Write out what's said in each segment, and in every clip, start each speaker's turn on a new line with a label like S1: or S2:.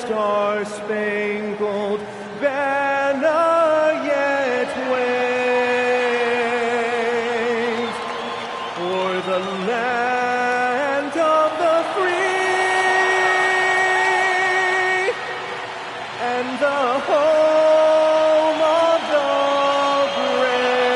S1: star-spangled banner yet waves o'er the land of the free and the home of the brave.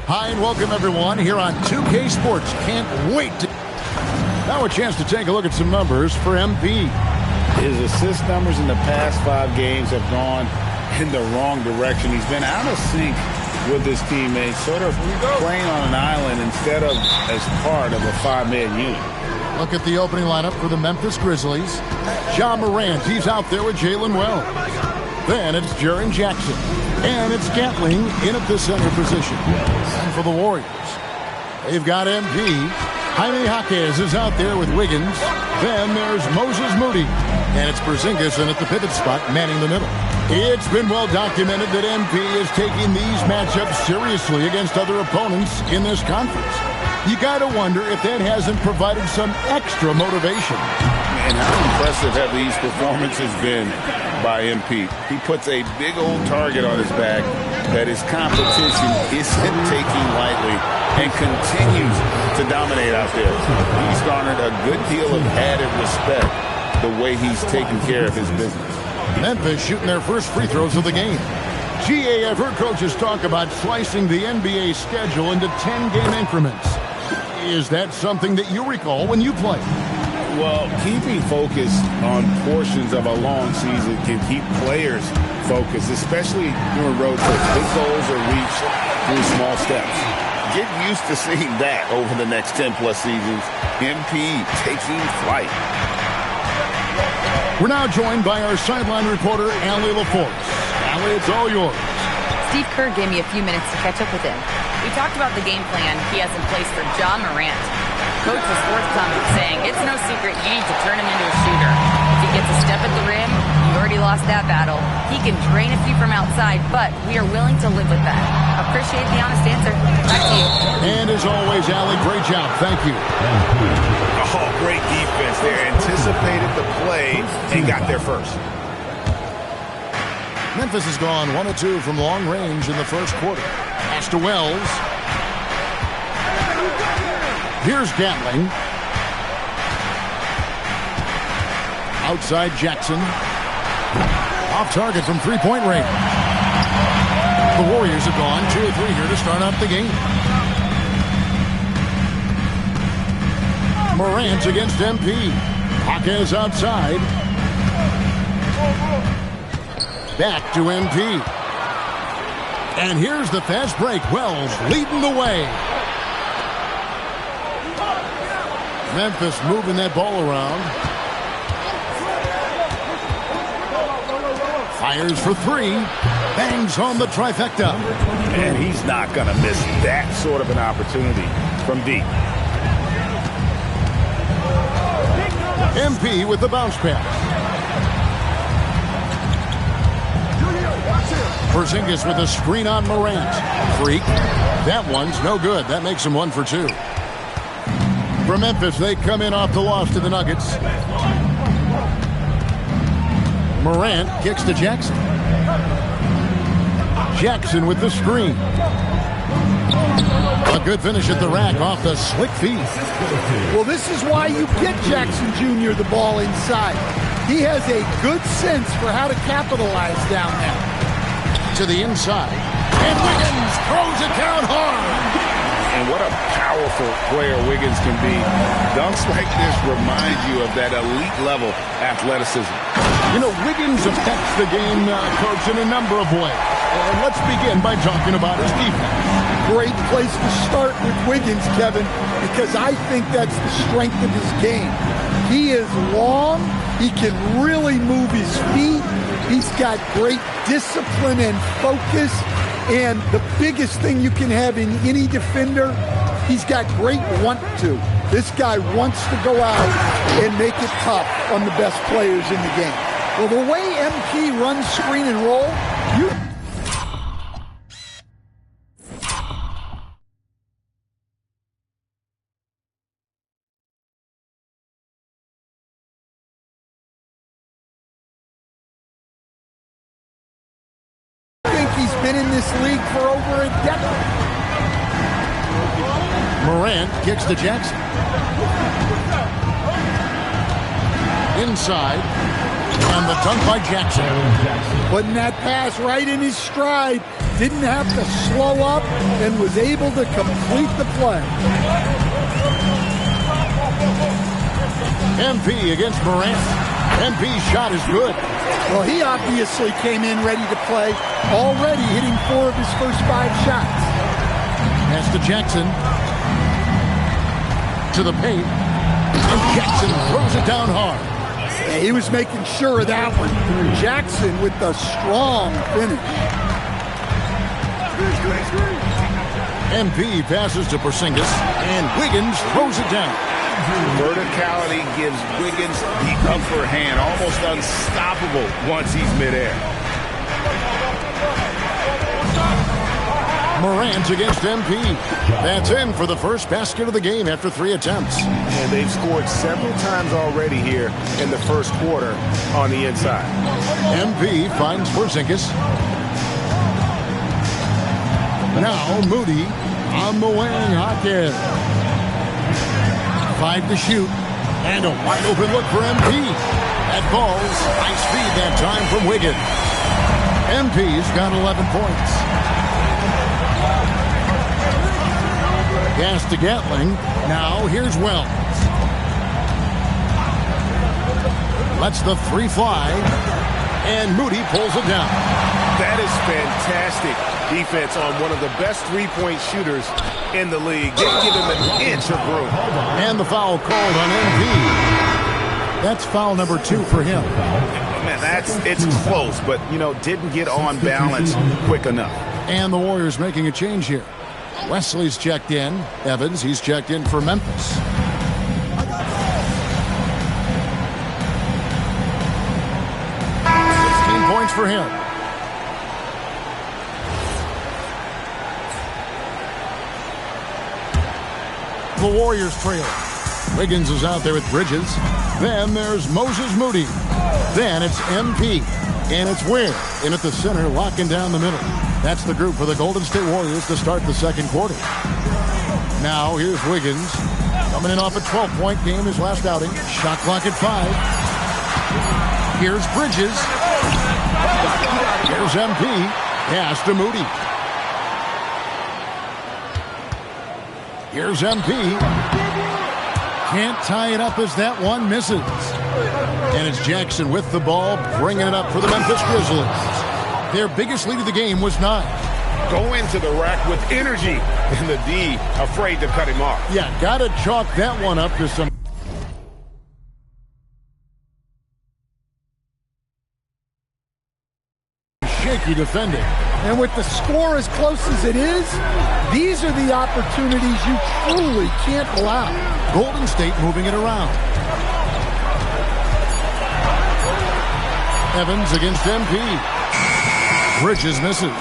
S2: Hi and welcome everyone here on 2K Sports. Can't wait to... Now a chance to take a look at some numbers for MP.
S3: His assist numbers in the past 5 games have gone in the wrong direction. He's been out of sync with his teammates, sort of playing on an island instead of as part of a 5-man unit.
S2: Look at the opening lineup for the Memphis Grizzlies. Ja Morant, he's out there with Jalen Wells. Then it's Jaren Jackson. And it's Gatling in at the center position. And for the Warriors, they've got MP. Jaime Jaquez is out there with Wiggins. Then there's Moses Moody. And it's Porzingis in at the pivot spot, manning the middle. It's been well documented that MP is taking these matchups seriously against other opponents in this conference. You got to wonder if that hasn't provided some extra motivation.
S3: And how impressive have these performances been by MP? He puts a big old target on his back that his competition isn't taking lightly and continues to dominate out there. He's garnered a good deal of added respect the way he's taking care of his business.
S2: Memphis shooting their first free throws of the game. GA, I've heard coaches talk about slicing the NBA schedule into 10-game increments. Is that something that you recall when you played?
S3: Well, keeping focused on portions of a long season can keep players focused, especially during road trips. Big goals are reached through small steps. Get used to seeing that over the next 10-plus seasons. MP taking flight.
S2: We're now joined by our sideline reporter, Allie LaForce. Allie, it's all yours.
S4: Steve Kerr gave me a few minutes to catch up with him. We talked about the game plan he has in place for Ja Morant. Coach was forthcoming, saying it's no secret you need to turn him into a shooter. If he gets a step at the rim, you've already lost that battle. He can drain a few from outside, but we are willing to live with that. Appreciate the honest answer. Back to you.
S2: And as always, Allie, great job. Thank you.
S3: Oh, great defense there. Anticipated the play and got there first.
S2: Memphis has gone 1 of 2 from long range in the first quarter. Pass to Wells. Here's Gatling. Outside Jackson. Off target from three-point range. The Warriors have gone 2 of 3 here to start out the game. Morant against MP. Jaquez outside. Back to MP. And here's the fast break. Wells leading the way. Memphis moving that ball around. Fires for 3. Bangs on the trifecta.
S3: And he's not going to miss that sort of an opportunity from deep.
S2: MP with the bounce pass. Porzingis with a screen on Morant. Freak. That one's no good. That makes him 1 for 2. For Memphis, they come in off the loss to the Nuggets. Morant kicks to Jackson. Jackson with the screen. A good finish at the rack off the slick feet.
S5: Well, this is why you get Jackson Jr. the ball inside. He has a good sense for how to capitalize down there.
S2: To the inside. And Wiggins throws it down hard.
S3: And what a powerful player Wiggins can be. Dunks like this remind you of that elite level athleticism.
S2: You know, Wiggins affects the game, Coach, in a number of ways. And let's begin by talking about his defense.
S5: Great place to start with Wiggins, Kevin, because I think that's the strength of his game. He is long. He can really move his feet. He's got great discipline and focus. And the biggest thing you can have in any defender, he's got great want to. This guy wants to go out and make it tough on the best players in the game. Well, the way MP runs screen and roll, been in this league for over a decade.
S2: Morant kicks to Jackson. Inside. And the dunk by Jackson.
S5: Putting that pass right in his stride. Didn't have to slow up and was able to complete the play.
S2: MP against Morant. MP's shot is good.
S5: Well, he obviously came in ready to play, already hitting 4 of his first 5 shots.
S2: Pass to Jackson. To the paint. And Jackson throws it down hard.
S5: Yeah, he was making sure of that one. Jackson with the strong finish.
S2: MP passes to Porzingis, and Wiggins throws it down.
S3: Verticality gives Wiggins the upper hand, almost unstoppable once he's midair.
S2: Morant against MP. That's in for the first basket of the game after 3 attempts.
S1: And they've scored several times already here in the first quarter on the inside.
S2: MP finds Porzingis. Now Moody on the wing. Hawkins. 5 to shoot. And a wide open look for MP. That ball's high speed that time from Wiggins. MP's got 11 points. Pass to Gatling. Now here's Wells. Lets the 3 fly. And Moody pulls it down.
S1: That is fantastic defense on one of the best three-point shooters in the league. Didn't give him an inch of room.
S2: And the foul called on MP. That's foul number 2 for him.
S3: Man, it's close, but, didn't get on balance quick enough.
S2: And the Warriors making a change here. Wesley's checked in. Evans, he's checked in for Memphis. 16 points for him. The Warriors trail. Wiggins is out there with Bridges. Then there's Moses Moody. Then it's MP. And it's Ware in at the center, locking down the middle. That's the group for the Golden State Warriors to start the second quarter. Now here's Wiggins. Coming in off a 12-point game, his last outing. Shot clock at 5. Here's Bridges. Here's MP. Pass to Moody. Here's MP. Can't tie it up as that one misses. And it's Jackson with the ball, bringing it up for the Memphis Grizzlies. Their biggest lead of the game was 9.
S1: Go into the rack with energy, and the D afraid to cut him off.
S2: Yeah, got to chalk that one up to some shaky defending.
S5: And with the score as close as it is, these are the opportunities you truly can't allow.
S2: Golden State moving it around. Evans against MP. Bridges misses.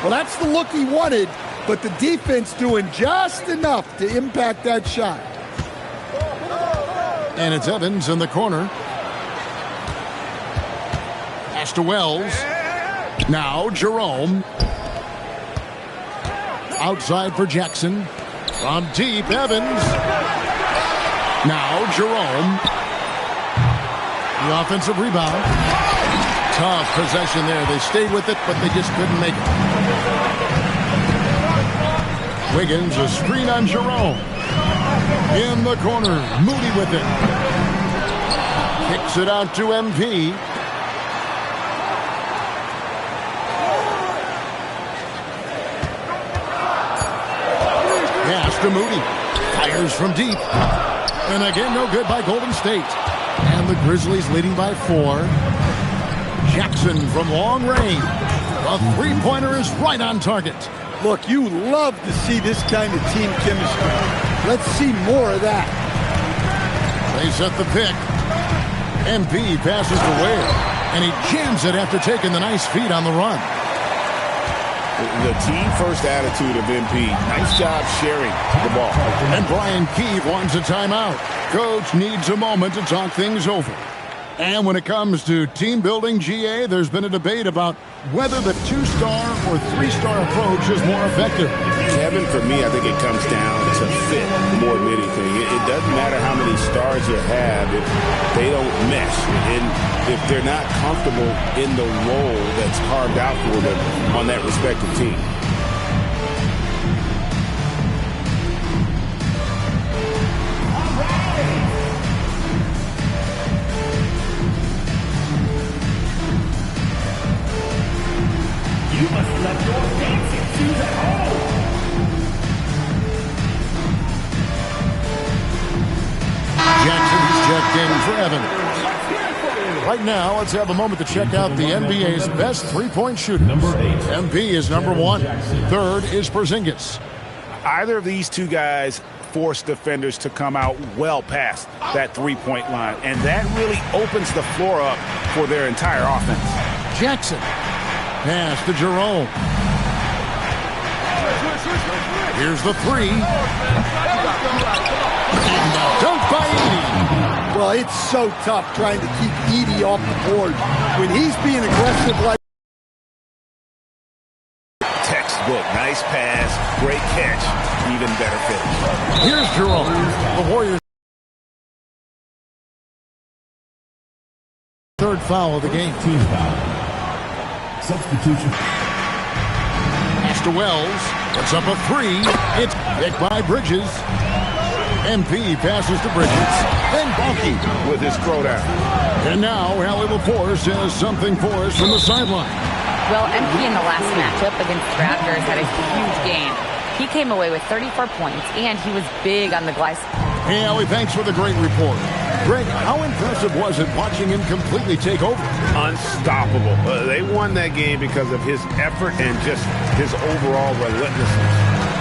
S5: Well, that's the look he wanted, but the defense doing just enough to impact that shot.
S2: And it's Evans in the corner. Pass to Wells. Now Jerome. Outside for Jackson. From deep, Evans. Now Jerome. The offensive rebound. Tough possession there. They stayed with it, but they just couldn't make it. Wiggins, a screen on Jerome. In the corner, Moody with it. Kicks it out to MP. Pass to Moody. Fires from deep. And again, no good by Golden State. And the Grizzlies leading by 4. Jackson from long range. The three-pointer is right on target.
S5: Look, you love to see this kind of team chemistry. Let's see more of that.
S2: They set the pick. MP passes to Ware. And he jams it after taking the nice feed on the run.
S3: The team-first attitude of MP. Nice job sharing the ball.
S2: And Brian Keefe wants a timeout. Coach needs a moment to talk things over. And when it comes to team building, GA, there's been a debate about whether the 2-star or 3-star approach is more effective.
S3: Kevin, for me, I think it comes down to fit more than anything. It doesn't matter how many stars you have if they don't mesh. And if they're not comfortable in the role that's carved out for them on that respective team.
S6: You must let your dancing shoes at home.
S2: Jackson's checked in for Evans. Right now, let's have a moment to check out the NBA's best three-point shooters.
S6: Number 8.
S2: MP is number 1. Third is Porzingis.
S3: Either of these two guys force defenders to come out well past that three-point line, and that really opens the floor up for their entire offense.
S2: Jackson. Pass to Jerome. Here's the 3. And the dunk by Edey.
S5: Well, it's so tough trying to keep Edey off the board when he's being aggressive like
S1: Textbook. Nice pass. Great catch. Even better finish.
S2: Here's Jerome. The Warriors. Third foul of the game.
S6: Team foul. Substitution.
S2: Pass to Wells. Puts up a 3. It's picked by Bridges. MP passes to Bridges. Then Bonke
S3: With his throwdown.
S2: And now Allie LaForce has something for us from the sideline.
S4: Well, MP in the last matchup against the Raptors had a huge game. He came away with 34 points, and he was big on the glass.
S2: Hey, Allie, thanks for the great report. Greg, how impressive was it watching him completely take over?
S1: Unstoppable. They won that game because of his effort and just his overall relentlessness.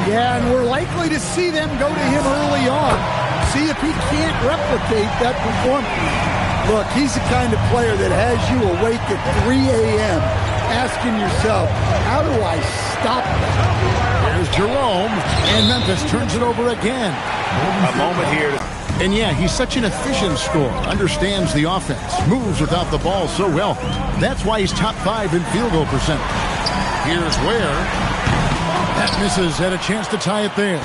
S5: Yeah, and we're likely to see them go to him early on. See if he can't replicate that performance. Look, he's the kind of player that has you awake at 3 a.m. asking yourself, how do I stop that?
S2: There's Jerome, and Memphis turns it over again.
S1: A moment here.
S2: And yeah, he's such an efficient scorer, understands the offense, moves without the ball so well. That's why he's top 5 in field goal percentage. Here's Ware. That misses, had a chance to tie it there.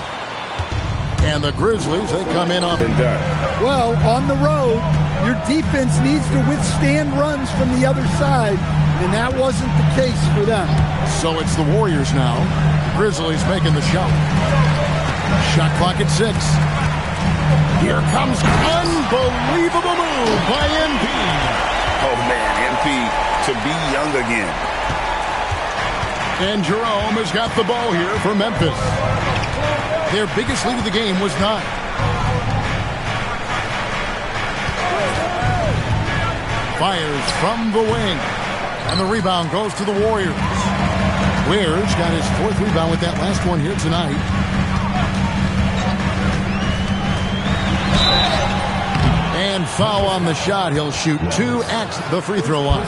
S2: And the Grizzlies, they come in on and done.
S5: Well, on the road, your defense needs to withstand runs from the other side, and that wasn't the case for them.
S2: So it's the Warriors now. Grizzlies making the shot. Shot clock at 6. Here comes unbelievable move by MP.
S3: Oh, man, MP to be young again.
S2: And Jerome has got the ball here for Memphis. Their biggest lead of the game was 9. Fires from the wing. And the rebound goes to the Warriors. Ware's got his 4th rebound with that last one here tonight. And foul on the shot. He'll shoot 2 at the free throw line.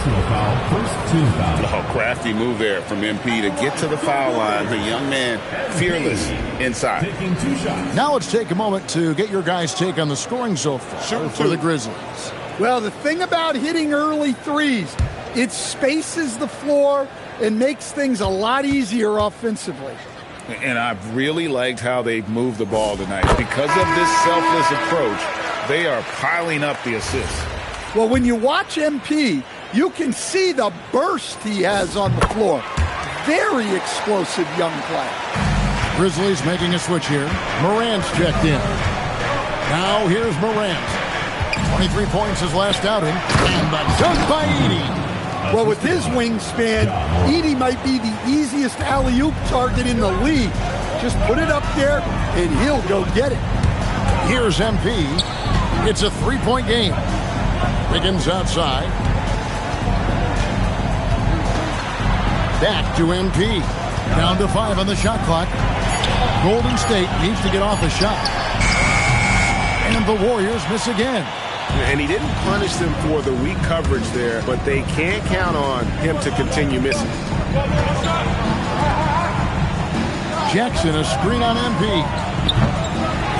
S6: First team foul.
S3: Oh, crafty move there from MP to get to the foul line. The young man, fearless inside.
S6: Taking 2 shots.
S2: Now let's take a moment to get your guys' take on the scoring so far for the Grizzlies.
S5: Well, the thing about hitting early threes, it spaces the floor and makes things a lot easier offensively.
S3: And I've really liked how they've moved the ball tonight. Because of this selfless approach, they are piling up the assists.
S5: Well, when you watch MP, you can see the burst he has on the floor. Very explosive young player.
S2: Grizzlies making a switch here. Morant's checked in. Now here's Morant. 23 points his last outing. And the dunk by Edey.
S5: Well, with his wingspan, Edey might be the easiest alley-oop target in the league. Just put it up there, and he'll go get it.
S2: Here's MP. It's a 3-point game. Wiggins outside. Back to MP. Down to 5 on the shot clock. Golden State needs to get off a shot. And the Warriors miss again.
S1: And he didn't punish them for the weak coverage there, but they can't count on him to continue missing.
S2: Jackson, a screen on MP.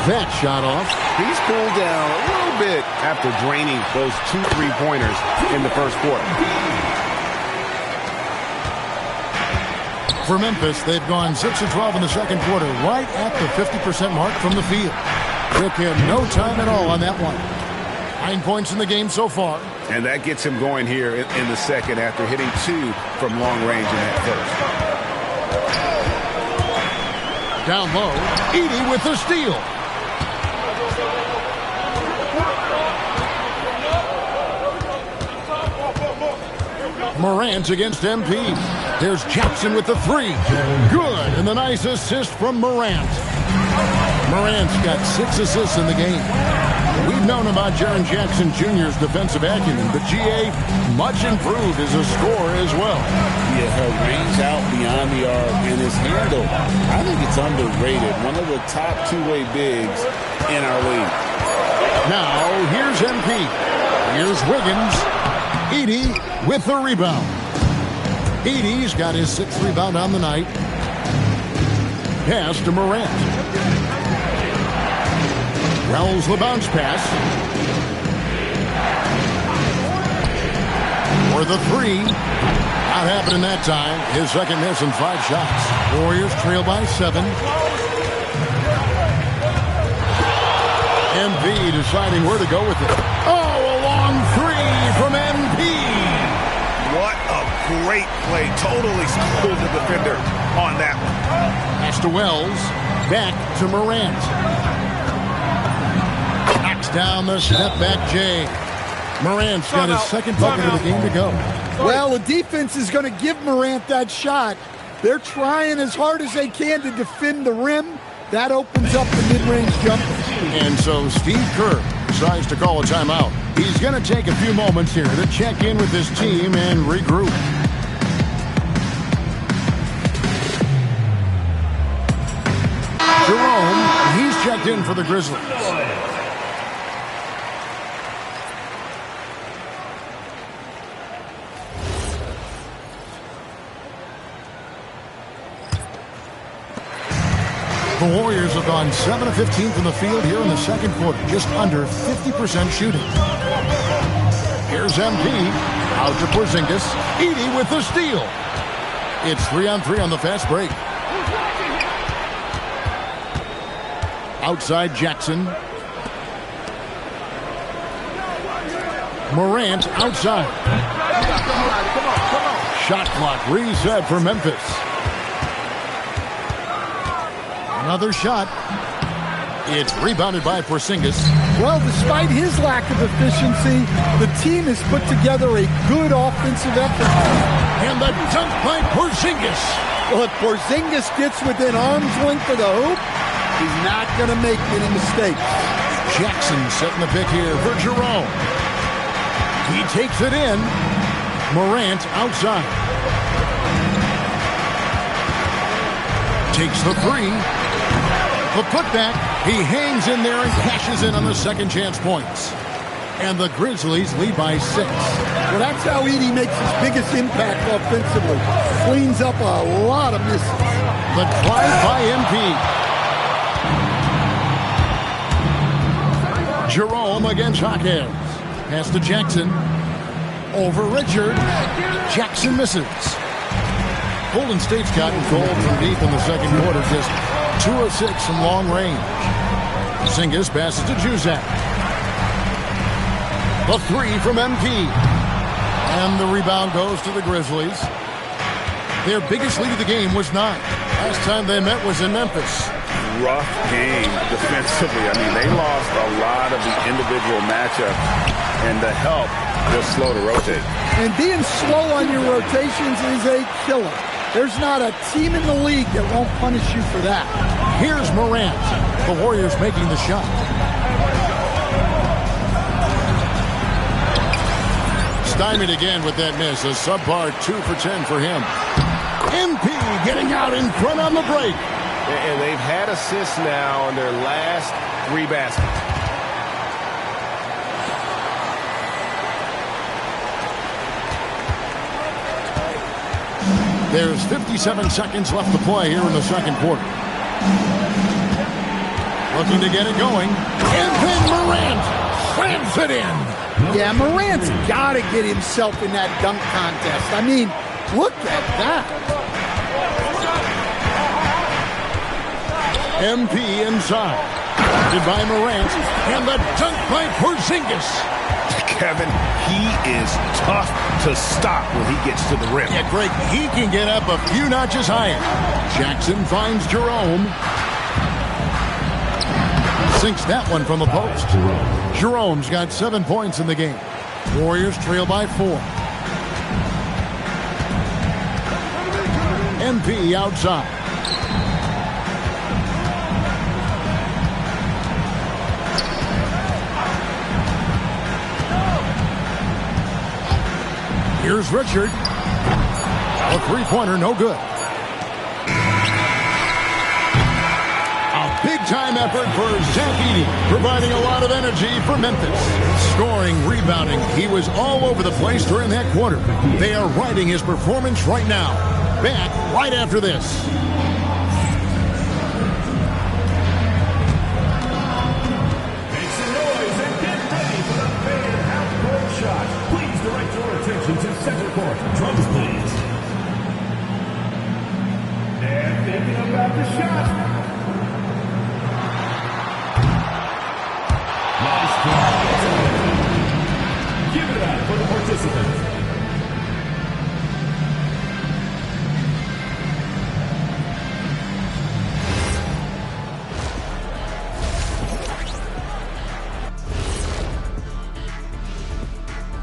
S2: That shot off.
S1: He's pulled down a little good bit after draining those 2 3-pointers in the first quarter.
S2: For Memphis, they've gone 6 of 12 in the second quarter, right at the 50% mark from the field. Took him no time at all on that one. 9 points in the game so far.
S1: And that gets him going here in the second after hitting 2 from long range in that first.
S2: Down low, Edey with the steal. Morant against MP. There's Jackson with the 3. Good, and the nice assist from Morant. Morant's got 6 assists in the game. We've known about Jaren Jackson Jr.'s defensive acumen, but GA much improved as a scorer as well.
S3: Yeah, her range out beyond the arc and his handle, I think it's underrated. One of the top two-way bigs in our league.
S2: Now, here's MP. Here's Wiggins. Edey with the rebound. Edey's got his 6th rebound on the night. Pass to Morant. Wells the bounce pass. For the 3. Not happening that time. His second miss in 5 shots. Warriors trail by 7. MP deciding where to go with it. Oh, a long 3 from MP.
S1: What a great play. Totally schooled the defender on that one.
S2: Pass to Wells. Back to Morant. Knocks down the step-back J. Morant's got his second bucket of the game to go.
S5: Well, the defense is going to give Morant that shot. They're trying as hard as they can to defend the rim. That opens up the mid-range jumper.
S2: And so Steve Kerr decides to call a timeout. He's going to take a few moments here to check in with his team and regroup. Jerome, he's checked in for the Grizzlies. The Warriors have gone 7 of 15 from the field here in the second quarter, just under 50% shooting. Here's MP, out to Porzingis. Edey with the steal. It's 3-on-3 on the fast break. Outside Jackson. Morant outside. Shot clock reset for Memphis. Another shot. It's rebounded by Porzingis.
S5: Well, despite his lack of efficiency, the team has put together a good offensive effort.
S2: And the dunk by Porzingis.
S5: Well, if Porzingis gets within arm's length of the hoop, he's not going to make any mistakes.
S2: Jackson setting the pick here for Jerome. He takes it in. Morant outside. Takes the 3. The putback, he hangs in there and cashes in on the second chance points. And the Grizzlies lead by 6.
S5: Well, that's how Edey makes his biggest impact offensively. Cleans up a lot of misses.
S2: The drive by MP. Jerome against Hawkins. Pass to Jackson. Over Richard. Jackson misses. Golden State's gotten cold from deep in the second quarter, just 2 of 6 from long range. Porzingis passes to Juzak. The 3 from MP. And the rebound goes to the Grizzlies. Their biggest lead of the game was 9. Last time they met was in Memphis.
S3: Rough game defensively. I mean, they lost a lot of the individual matchup, and the help was slow to rotate.
S5: And being slow on your rotations is a killer. There's not a team in the league that won't punish you for that.
S2: Here's Morant. The Warriors making the shot. Stymied again with that miss. A subpar 2 for 10 for him. MP getting out in front on the break.
S1: And they've had assists now on their last 3 baskets.
S2: There's 57 seconds left to play here in the second quarter. Looking to get it going. And then Morant slams it in.
S5: Yeah, Morant's got to get himself in that dunk contest. I mean, look at that.
S2: MP inside. Guarded by Morant. And the dunk by Porzingis.
S1: Kevin, he is tough to stop when he gets to the rim.
S2: Yeah, Greg, he can get up a few notches higher. Jackson finds Jerome. Sinks that one from the post. Jerome's got 7 points in the game. Warriors trail by 4. MP outside. Here's Richard. A three-pointer, no good. A big-time effort for Zach Edey, providing a lot of energy for Memphis. Scoring, rebounding, he was all over the place during that quarter. They are riding his performance right now. Back right after this.
S6: Make some noise and get ready for the main half-court shot. Please direct your attention to center court. Drums, please. And thinking about the shot. Nice try. Give it up for the participants.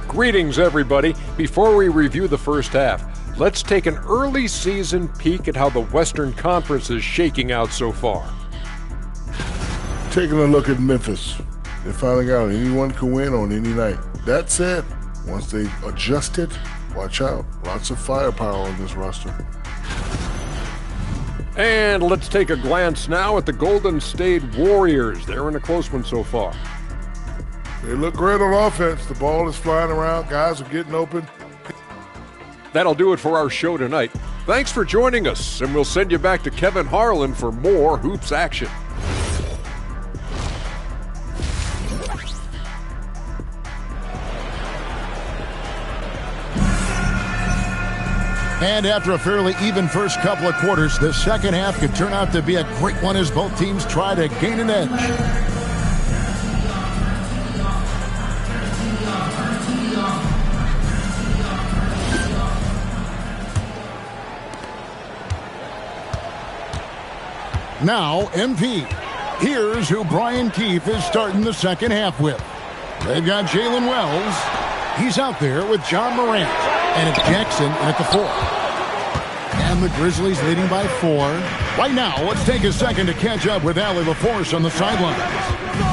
S7: Greetings, everybody. Before we review the first half, let's take an early season peek at how the Western Conference is shaking out so far.
S8: Taking a look at Memphis, they're finding out anyone can win on any night. That said, once they adjust it, watch out. Lots of firepower on this roster.
S7: And let's take a glance now at the Golden State Warriors. They're in a close one so far.
S8: They look great on offense. The ball is flying around. Guys are getting open.
S7: That'll do it for our show tonight. Thanks for joining us, and we'll send you back to Kevin Harlan for more hoops action.
S2: And after a fairly even first couple of quarters, the second half could turn out to be a great one as both teams try to gain an edge. Now, MP. Here's who Brian Keefe is starting the second half with. They've got Jalen Wells. He's out there with John Morant. And it's Jackson at the 4. And the Grizzlies leading by 4. Right now, let's take a second to catch up with Allie LaForce on the sidelines.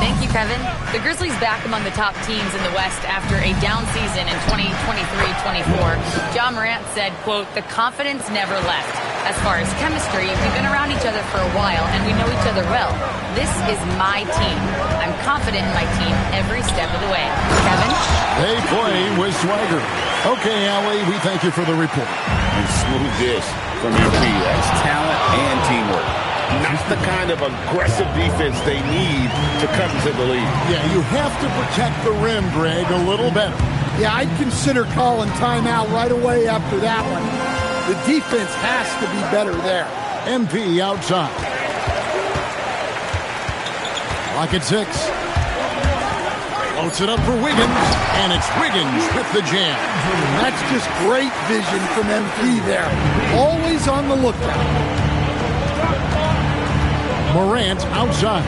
S4: Thank you, Kevin. The Grizzlies back among the top teams in the West after a down season in 2023-24. John Morant said, quote, "The confidence never left. As far as chemistry, we've been around each other for a while and we know each other well. This is my team. I'm confident in my team every step of the way." Kevin?
S2: They play with swagger. Okay, Allie, we thank you for the report.
S3: And smooth dish from MP. That's talent and teamwork. Not the kind of aggressive defense they need to come to the lead.
S2: Yeah, you have to protect the rim, Greg, a little better.
S5: Yeah, I'd consider calling timeout right away after that one. The defense has to be better there.
S2: MP outside. Clock at 6. Floats it up for Wiggins, and it's Wiggins with the jam.
S5: That's just great vision from MP there. Always on the lookout.
S2: Morant outside.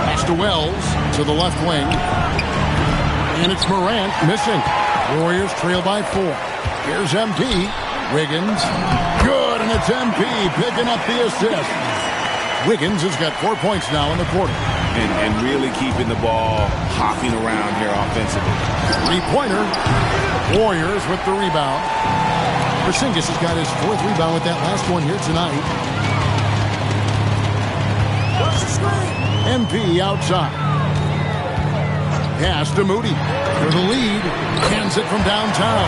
S2: Pass to Wells to the left wing. And it's Morant missing. Warriors trail by 4. Here's MP. Wiggins. Good, and it's MP picking up the assist. Wiggins has got 4 points now in the quarter.
S3: And really keeping the ball hopping around here offensively.
S2: Three-pointer. Warriors with the rebound. Porzingis has got his 4th rebound with that last one here tonight. MP outside. Pass to Moody for the lead. Hands it from downtown.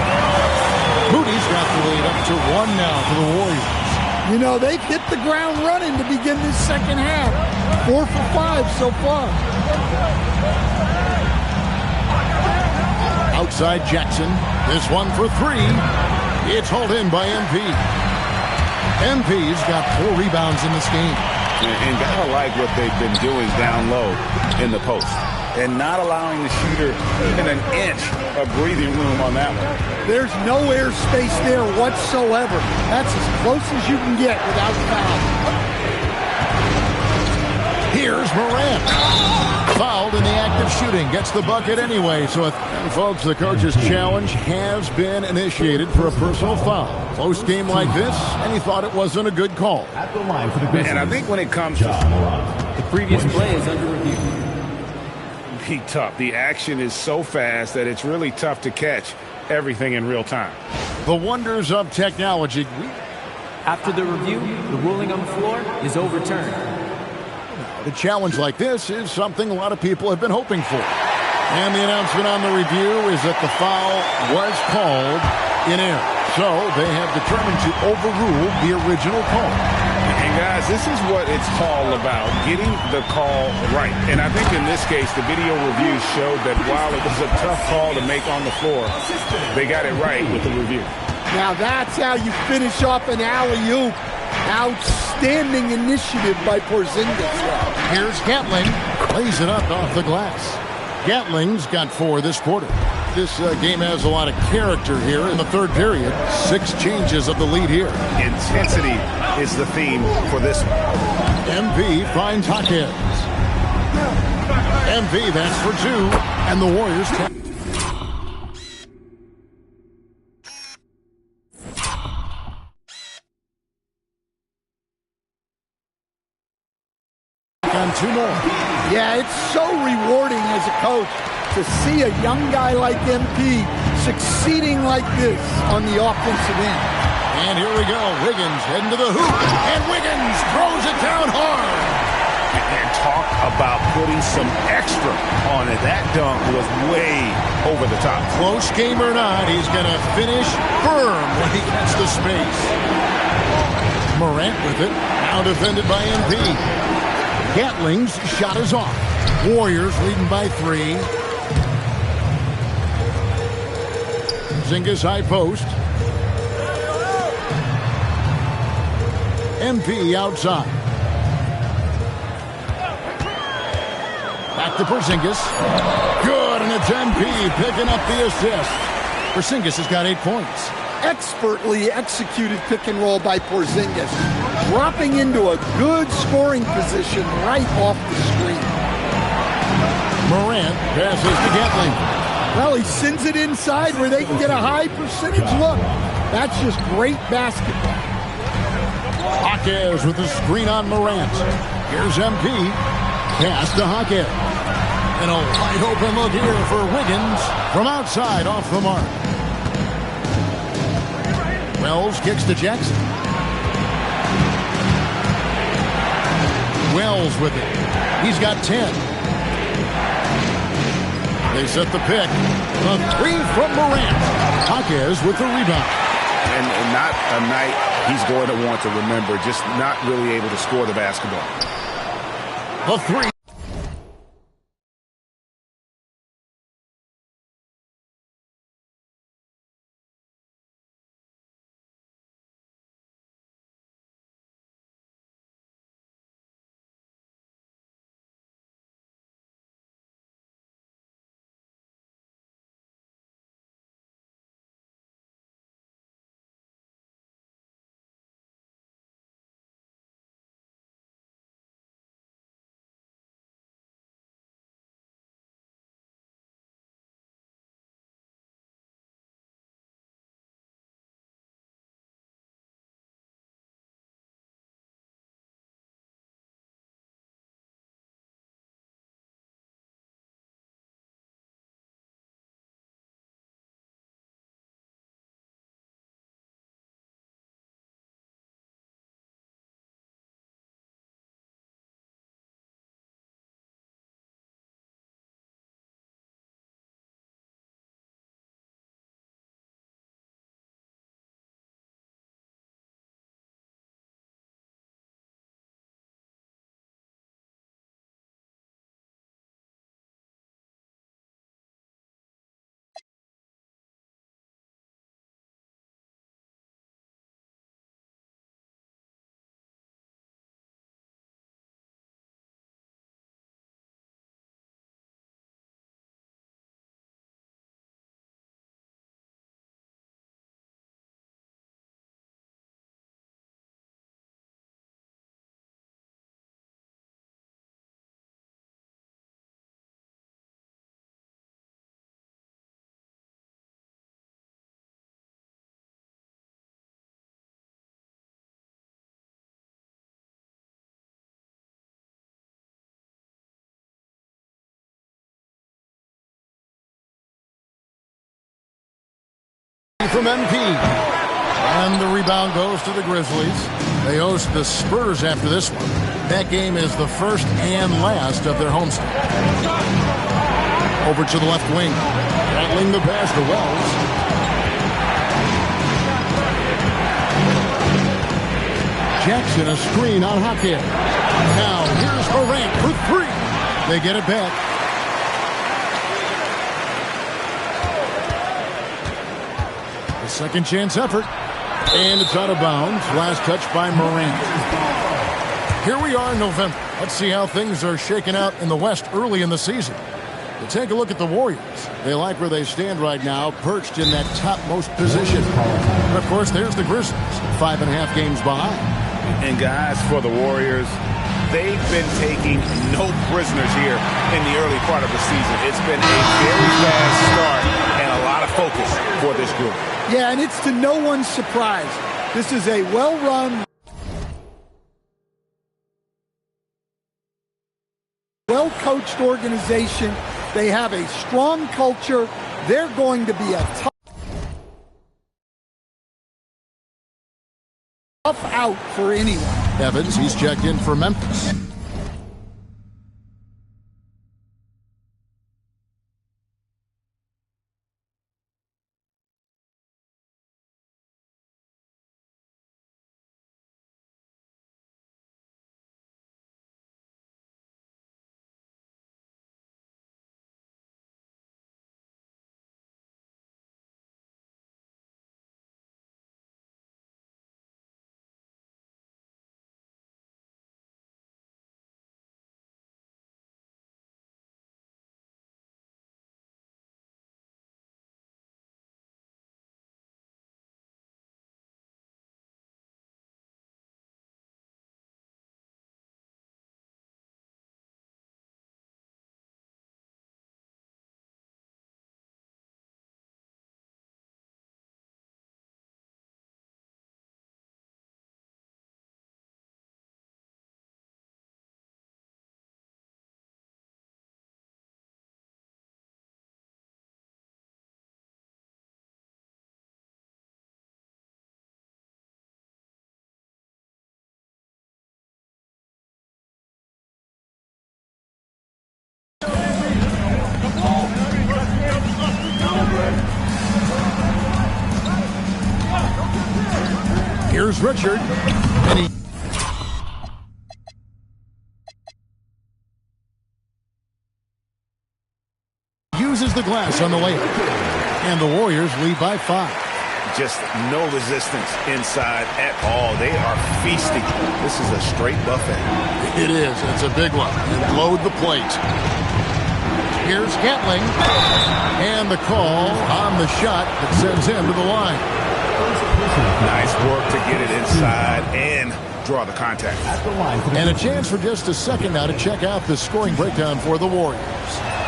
S2: Moody's got the lead up to 1 now for the Warriors.
S5: You know, they've hit the ground running to begin this second half. 4 for 5 so far.
S2: Outside Jackson. This one for 3. It's hauled in by MP. MP's got 4 rebounds in this game.
S3: And gotta like what they've been doing down low in the post. And not allowing the shooter even an inch of breathing room on that one.
S5: There's no airspace there whatsoever. That's as close as you can get without foul.
S2: Here's Morant. Fouled in the act of shooting. Gets the bucket anyway. And folks, the coach's challenge has been initiated for a personal foul. Close game like this, and he thought it wasn't a good call.
S6: At the line for the Grizzlies.
S3: And I think when it comes to
S9: The previous play is under review.
S3: be tough, the action is so fast that it's really tough to catch everything in real time.
S2: The wonders of technology.
S9: After the review, the ruling on the floor is overturned.
S2: A challenge like this is something a lot of people have been hoping for. And the announcement on the review is that the foul was called in error. So they have determined to overrule the original call.
S3: And guys, this is what it's all about, getting the call right. And I think in this case, the video review showed that while it was a tough call to make on the floor, they got it right with the review.
S5: Now that's how you finish off an alley-oop. Outstanding initiative by Porzingis.
S2: Here's Gatling. Plays it up off the glass. Gatling's got 4 this quarter. This game has a lot of character here in the third period. 6 changes of the lead here.
S3: Intensity is the theme for this one.
S2: MP finds Hawkins. MP, that's for 2. And the Warriors and 2 more.
S5: Yeah, it's so rewarding as a coach to see a young guy like MP succeeding like this on the offensive end.
S2: And here we go. Wiggins heading to the hoop. And Wiggins throws it down hard.
S3: And talk about putting some extra on it. That dunk was way over the top.
S2: Close game or not, he's going to finish firm when he gets the space. Morant with it. Now defended by MP. Gatling's shot is off. Warriors leading by 3. Porzingis high post. MP outside. Back to Porzingis. Good, and it's MP picking up the assist. Porzingis has got 8 points.
S5: Expertly executed pick and roll by Porzingis, dropping into a good scoring position right off the screen.
S2: Morant passes to Gatling.
S5: Well, he sends it inside where they can get a high percentage look. That's just great basketball.
S2: Hawkins with the screen on Morant. Here's MP. Pass to Hawkins. And a wide open look here for Wiggins from outside off the mark. Wells kicks to Jackson. Wells with it. He's got 10. They set the pick. A 3 from Morant. Hawkins with the rebound.
S3: And not a night he's going to want to remember, just not really able to score the basketball.
S2: The 3. from MP. And the rebound goes to the Grizzlies. They host the Spurs after this one. That game is the first and last of their homestand. Over to the left wing. Rattling the pass to Wells. Jackson, a screen on Hackett. Now here's Morant for three. They get it back. The second chance effort. And it's out of bounds. Last touch by Morant. Here we are in November. Let's see how things are shaking out in the West early in the season. To take a look at the Warriors. They like where they stand right now, perched in that topmost position. And of course, there's the Grizzlies, 5.5 games behind.
S3: And guys, for the Warriors, they've been taking no prisoners here in the early part of the season. It's been a very fast start and a lot of focus for this group.
S5: Yeah, and it's to no one's surprise. This is a well-run, well-coached organization. They have a strong culture. They're going to be a tough out for anyone.
S2: Evans, he's checked in for Memphis. Here's Richard. And he uses the glass on the layup. And the Warriors lead by 5.
S3: Just no resistance inside at all. They are feasting. This is a straight buffet.
S2: It is. It's a big one. And load the plate. Here's Gatling. And the call on the shot that sends him to the line.
S3: Nice work to get it inside and draw the contact.
S2: And a chance for just a second now to check out the scoring breakdown for the Warriors.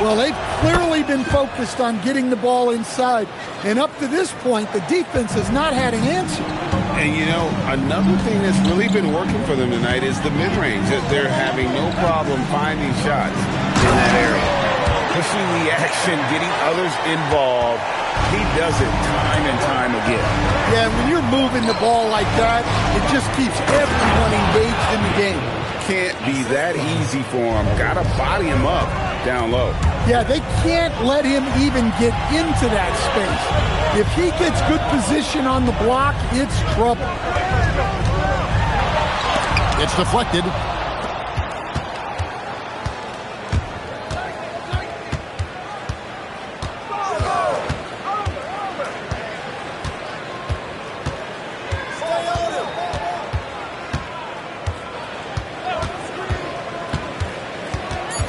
S5: Well, they've clearly been focused on getting the ball inside. And up to this point, the defense has not had an answer.
S3: And, you know, another thing that's really been working for them tonight is the mid-range. They're having no problem finding shots in that area. Pushing the action, getting others involved. He does it time and time again.
S5: Yeah, when you're moving the ball like that, it just keeps everyone engaged in the game.
S3: Can't be that easy for him. Gotta body him up down low.
S5: Yeah, they can't let him even get into that space. If he gets good position on the block, it's trouble.
S2: It's deflected.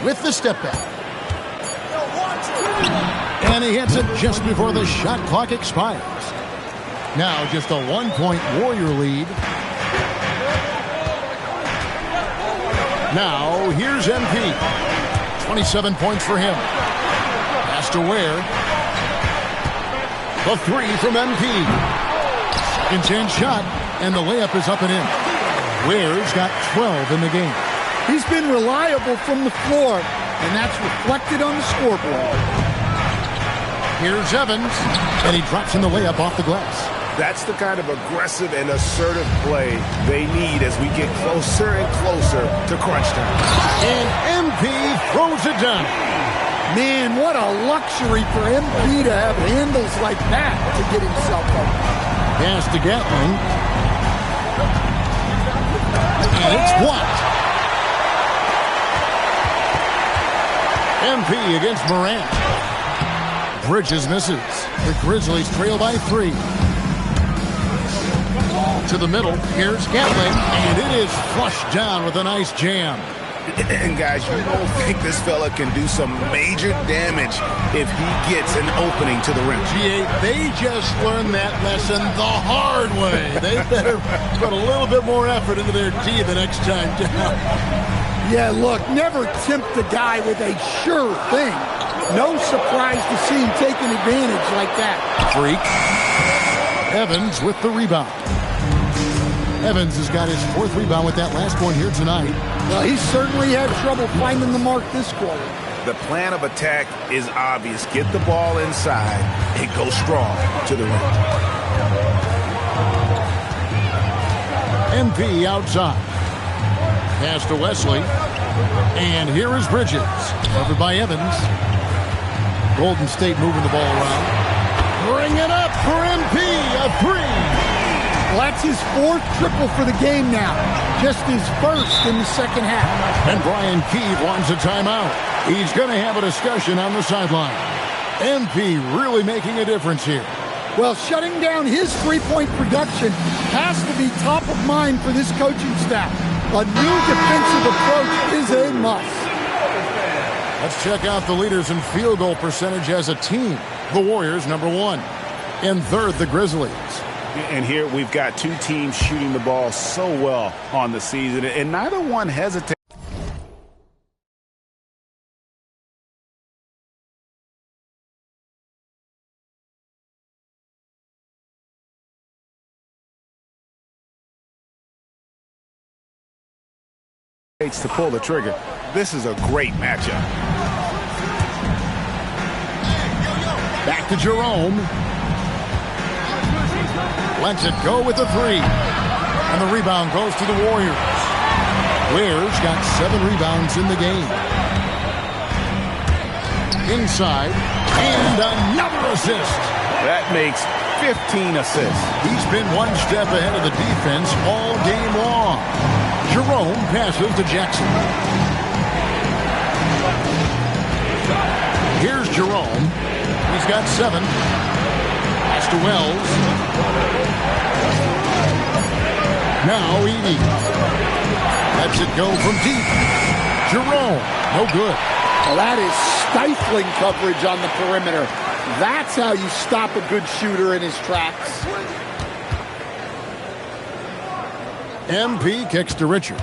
S2: With the step back. And he hits it just before the shot clock expires. Now just a 1-point Warrior lead. Now here's MP. 27 points for him. Pass to Ware. The 3 from MP. Second chance shot, and the layup is up and in. Ware's got 12 in the game.
S5: He's been reliable from the floor, and that's reflected on the scoreboard.
S2: Here's Evans, and he drops in the layup off the glass.
S1: That's the kind of aggressive and assertive play they need as we get closer and closer to crunch time.
S2: And MP throws it down.
S5: Man, what a luxury for MP to have handles like that to get himself up.
S2: Pass to Gatling. And it's blocked. MP against Morant. Bridges misses. The Grizzlies trail by 3. To the middle, here's Gatling, and it is flushed down with a nice jam.
S1: And guys, you don't think this fella can do some major damage if he gets an opening to the rim.
S2: G8, they just learned that lesson the hard way. They better put a little bit more effort into their D the next time down.
S5: Yeah, look, never tempt the guy with a sure thing. No surprise to see him taking advantage like that.
S2: Freak. Evans with the rebound. Evans has got his 4th rebound with that last one here tonight.
S5: Well, he certainly had trouble finding the mark this quarter.
S1: The plan of attack is obvious. Get the ball inside and go strong to the rim.
S2: MP outside. Pass to Wesley. And here is Bridges. Covered by Evans. Golden State moving the ball around. Bring it up for MP. A 3.
S5: Well, that's his 4th triple for the game now. Just his 1st in the second half.
S2: And Brian Keith wants a timeout. He's going to have a discussion on the sideline. MP really making a difference here.
S5: Well, shutting down his three-point production has to be top of mind for this coaching staff. A new defensive approach is a must.
S2: Let's check out the leaders in field goal percentage as a team. The Warriors, number 1. In 3rd, the Grizzlies.
S3: And here we've got 2 teams shooting the ball so well on the season, and neither one hesitates. To pull the trigger. This is a great matchup.
S2: Back to Jerome. Lets it go with the 3. And the rebound goes to the Warriors. Ware's got 7 rebounds in the game. Inside. And another assist.
S3: That makes 15 assists.
S2: He's been one step ahead of the defense all game long. Jerome passes to Jackson. Here's Jerome. He's got 7. Pass to Wells. Now Edey. Lets it go from deep. Jerome. No good.
S5: Well, that is stifling coverage on the perimeter. That's how you stop a good shooter in his tracks.
S2: MP kicks to Richard.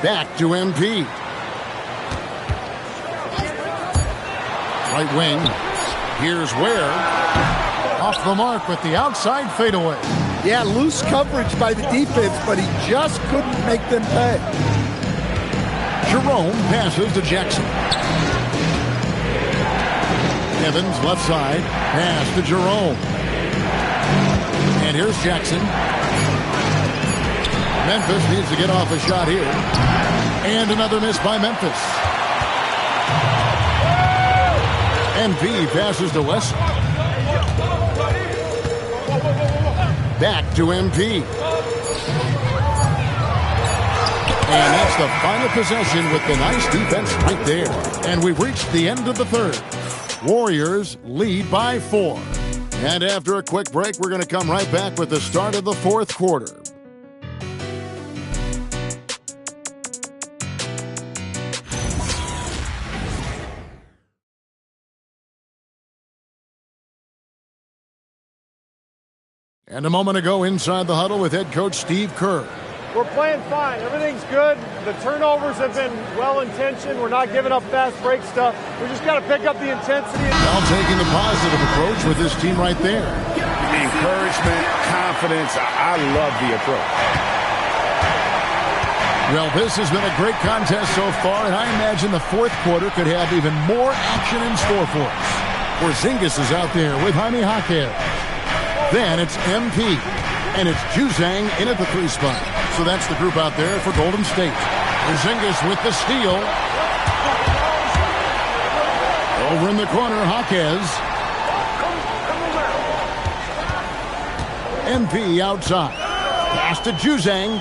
S2: Back to MP. Right wing. Here's Ware. Off the mark with the outside fadeaway.
S5: Yeah, loose coverage by the defense, but he just couldn't make them pay.
S2: Jerome passes to Jackson. Evans left side. Pass to Jerome. And here's Jackson. Memphis needs to get off a shot here. And another miss by Memphis. MP passes to West. Back to MP. And that's the final possession with the nice defense right there. And we've reached the end of the 3rd. Warriors lead by 4. And after a quick break, we're going to come right back with the start of the 4th quarter. And a moment ago inside the huddle with head coach Steve Kerr.
S10: We're playing fine. Everything's good. The turnovers have been well-intentioned. We're not giving up fast break stuff. We just got to pick up the intensity.
S2: Now taking the positive approach with this team right there.
S3: Encouragement, confidence. I love the approach.
S2: Well, this has been a great contest so far, and I imagine the 4th quarter could have even more action in store for us. Porzingis is out there with Jaime Jaquez. Then it's MP. And it's Juzang in at the 3 spot. So that's the group out there for Golden State. Porzingis with the steal. Over in the corner, Jaquez. MP outside. Pass to Juzang.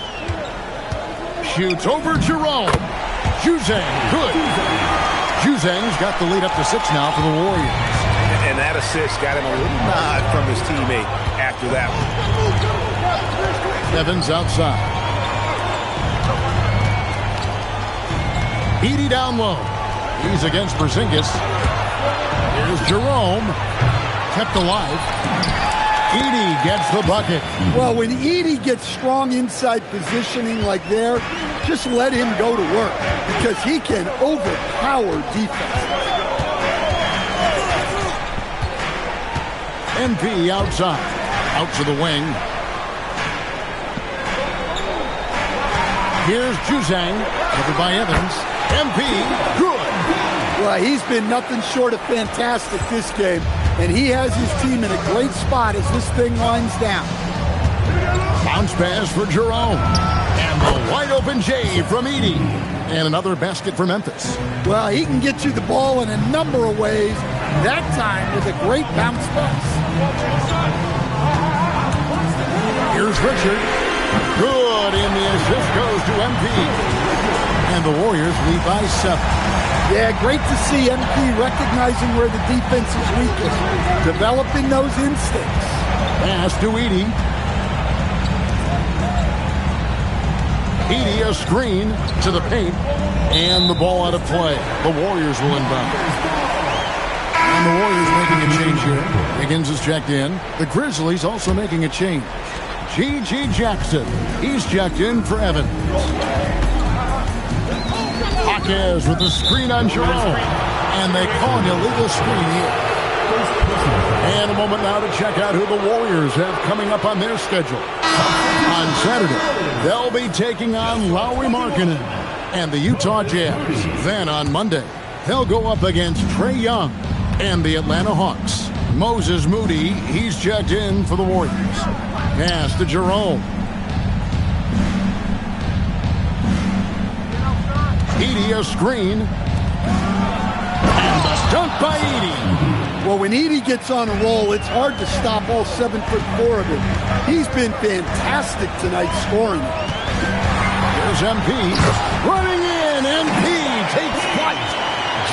S2: Shoots over Jerome. Juzang, good. Juzang's got the lead up to 6 now for the Warriors.
S1: And that assist got him a little nod from his teammate after that one.
S2: Evans outside. Edey down low. He's against Porzingis. Here's Jerome. Kept alive. Edey gets the bucket.
S5: Well, when Edey gets strong inside positioning like there, just let him go to work because he can overpower defense.
S2: MP outside. Out to the wing. Here's Juzang. Covered by Evans. MP, good.
S5: Well, he's been nothing short of fantastic this game, and he has his team in a great spot as this thing winds down.
S2: Bounce pass for Jerome. And the wide open J from Edey. And another basket for Memphis.
S5: Well, he can get you the ball in a number of ways, that time with a great bounce pass.
S2: Here's Richard. Good, and the assist goes to MP. And the Warriors lead by 7.
S5: Yeah, great to see MP recognizing where the defense is weakest, developing those instincts.
S2: Pass to Edey. Edey, a screen to the paint, and the ball out of play. The Warriors will inbound. And the Warriors making a change here. Higgins is checked in. The Grizzlies also making a change. G.G. Jackson. He's checked in for Evans. Jaquez with the screen on Jerome. And they call an illegal screen here. And a moment now to check out who the Warriors have coming up on their schedule. On Saturday, they'll be taking on Lauri Markkanen and the Utah Jazz. Then on Monday, they'll go up against Trae Young and the Atlanta Hawks. Moses Moody, he's checked in for the Warriors. Pass to Jerome. Edey, a screen. And the dunk by Edey.
S5: Well, when Edey gets on a roll, it's hard to stop all 7'4" of him. He's been fantastic tonight scoring.
S2: There's MP. Running in. MP takes flight.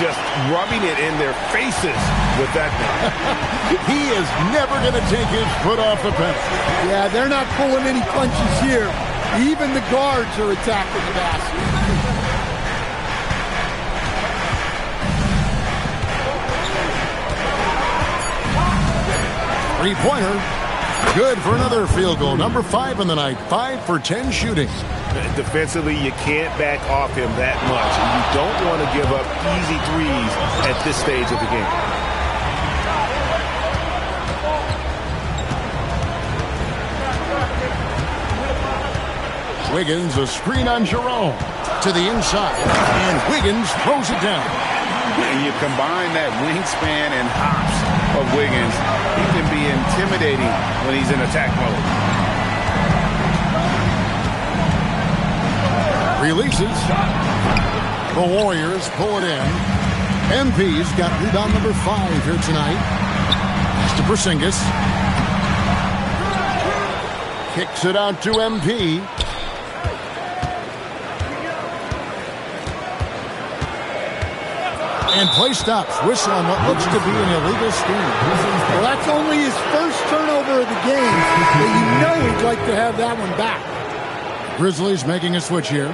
S1: Just rubbing it in their faces with that thing.
S2: He is never going to take his foot off the pedal.
S5: Yeah, they're not pulling any punches here. Even the guards are attacking the basket.
S2: Three-pointer. Good for another field goal. Number 5 in the night. 5 for 10 shooting.
S1: Defensively, you can't back off him that much. And you don't want to give up easy threes at this stage of the game.
S2: Wiggins, a screen on Jerome. To the inside. And Wiggins throws it down.
S3: And you combine that wingspan and hops of Wiggins, he can be intimidating when he's in attack mode.
S2: Releases. The Warriors pull it in. MP's got rebound number 5 here tonight. Pass to Porzingis. Kicks it out to MP. And play stops. Whistle on what looks to be an illegal screen.
S5: Well, that's only his first turnover of the game, but you know he'd like to have that one back.
S2: Grizzlies making a switch here.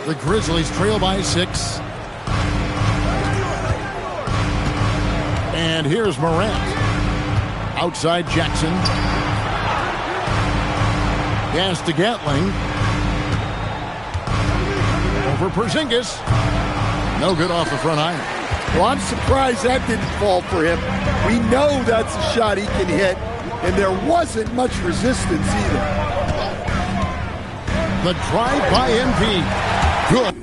S2: The Grizzlies trail by 6. And here's Morant. Outside Jackson. Pass to Gatling. For Porzingis. No good off the front iron.
S5: Well, I'm surprised that didn't fall for him. We know that's a shot he can hit, and there wasn't much resistance either.
S2: The drive by MP. Good.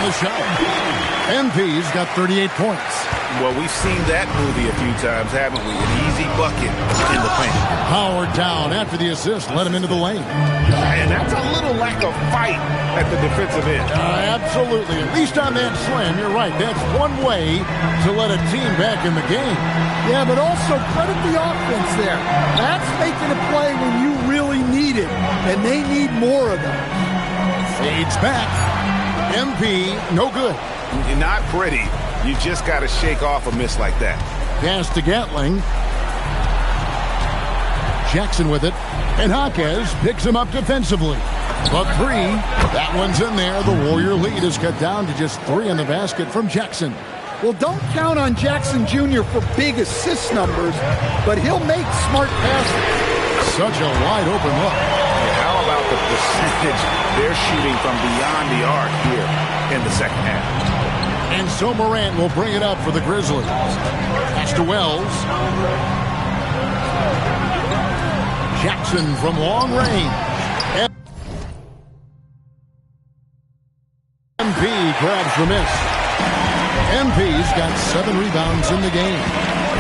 S2: the shot. MP's got 38 points.
S3: Well, we've seen that movie a few times, haven't we? An easy bucket in the paint.
S2: Howard down after the assist, let him into the lane.
S3: And that's a little lack of fight at the defensive end.
S2: Absolutely. At least on that slam, you're right. That's one way to let a team back in the game.
S5: Yeah, but also credit the offense there. That's making a play when you really need it, and they need more of them.
S2: Fades back. MP, no good.
S3: Not pretty. You just got to shake off a miss like that.
S2: Pass to Gatling. Jackson with it. And Jaquez picks him up defensively. The three, that one's in there. The Warrior lead is cut down to just 3 in the basket from Jackson.
S5: Well, don't count on Jackson Jr. for big assist numbers, but he'll make smart passes.
S2: Such a wide open look.
S3: How about the percentage they're shooting from beyond the arc here in the second half?
S2: And so Morant will bring it up for the Grizzlies. Pass to Wells. Jackson from long range. MP grabs the miss. MP's got 7 rebounds in the game.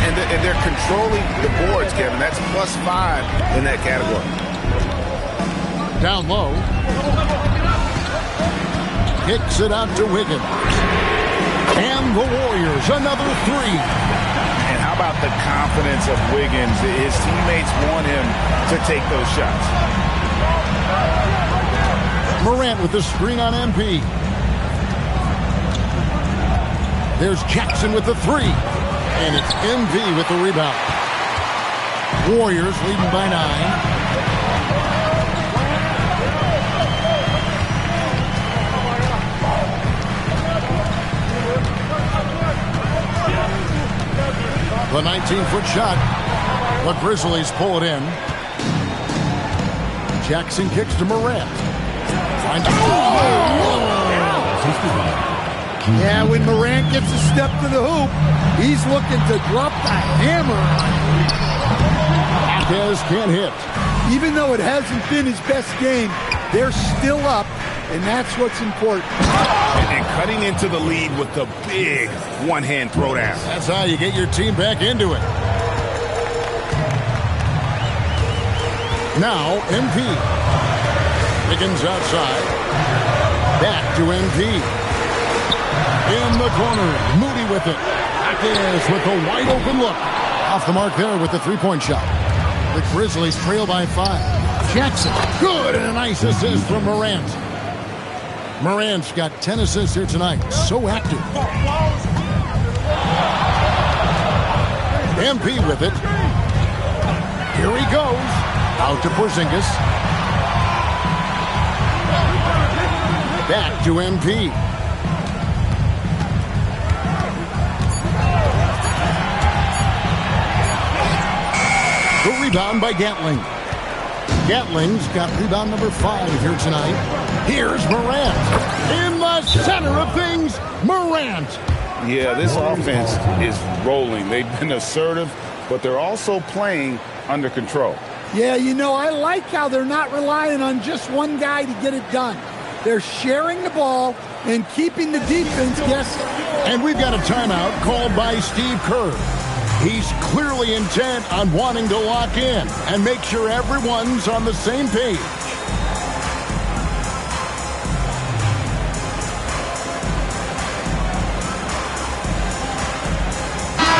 S3: And they're controlling the boards, Kevin. That's +5 in that category.
S2: Down low. Kicks it out to Wiggins. And the Warriors, another 3.
S3: And how about the confidence of Wiggins? His teammates want him to take those shots.
S2: Morant with the screen on MP. There's Jackson with the 3. And it's MP with the rebound. Warriors leading by 9. The 19-foot shot. The Grizzlies pull it in. Jackson kicks to Morant.
S5: Yeah, when Morant gets a step to the hoop, he's looking to drop the hammer.
S2: Jaquez can't hit.
S5: Even though it hasn't been his best game, they're still up, and that's what's important.
S3: And cutting into the lead with the big one-hand throwdown.
S2: That's how you get your team back into it. Now, MP. Wiggins outside. Back to MP. In the corner, Moody with it. Jaquez with a wide open look. Off the mark there with the 3-point shot. The Grizzlies trail by 5. Jackson, good, and a nice assist from Morant. Morant's got 10 assists here tonight. So active. MP with it. Here he goes. Out to Porzingis. Back to MP. The rebound by Gatling. Gatling's got rebound number 5 here tonight. Here's Morant. In the center of things, Morant.
S3: Yeah, this offense is rolling. They've been assertive, but they're also playing under control.
S5: Yeah, you know, I like how they're not relying on just one guy to get it done. They're sharing the ball and keeping the defense guessing.
S2: And we've got a timeout called by Steve Kerr. He's clearly intent on wanting to lock in and make sure everyone's on the same page.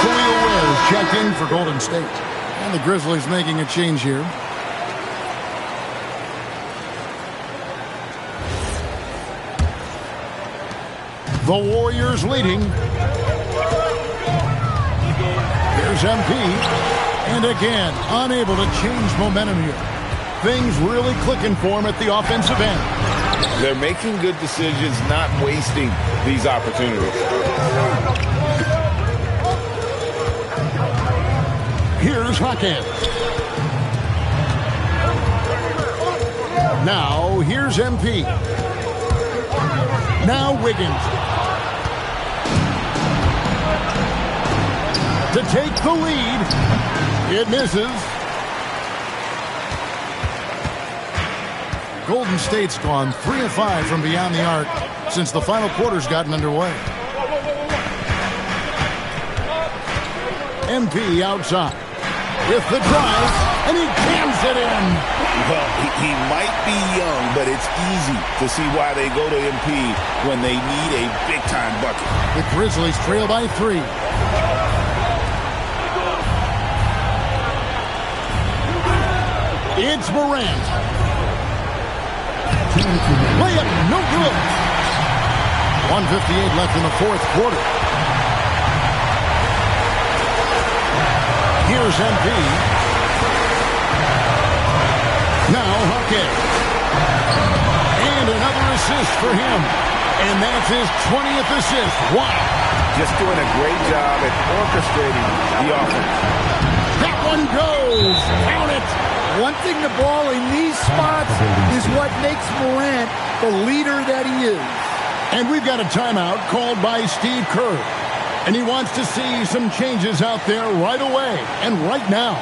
S2: Khalil Wells checked in for Golden State. And the Grizzlies making a change here. The Warriors leading. Here's MP. And again, unable to change momentum here. Things really clicking for him at the offensive end.
S3: They're making good decisions, not wasting these opportunities.
S2: Here's Jaquez. Now, here's MP. Now Wiggins. To take the lead. It misses. Golden State's gone 3 of 5 from beyond the arc since the final quarter's gotten underway. MP outside with the drive, and he jams it in.
S3: Well, he might be young, but it's easy to see why they go to MP when they need a big-time bucket.
S2: The Grizzlies trail by 3. It's Morant. Layup, no good. 1:58 left in the fourth quarter. Here's MP. Now Hake. And another assist for him. And that's his 20th assist. Wow.
S3: Just doing a great job at orchestrating the offense.
S2: That one goes. Count it.
S5: Wanting the ball in these spots is what makes Morant the leader that he is.
S2: And we've got a timeout called by Steve Kerr. And he wants to see some changes out there right away and right now.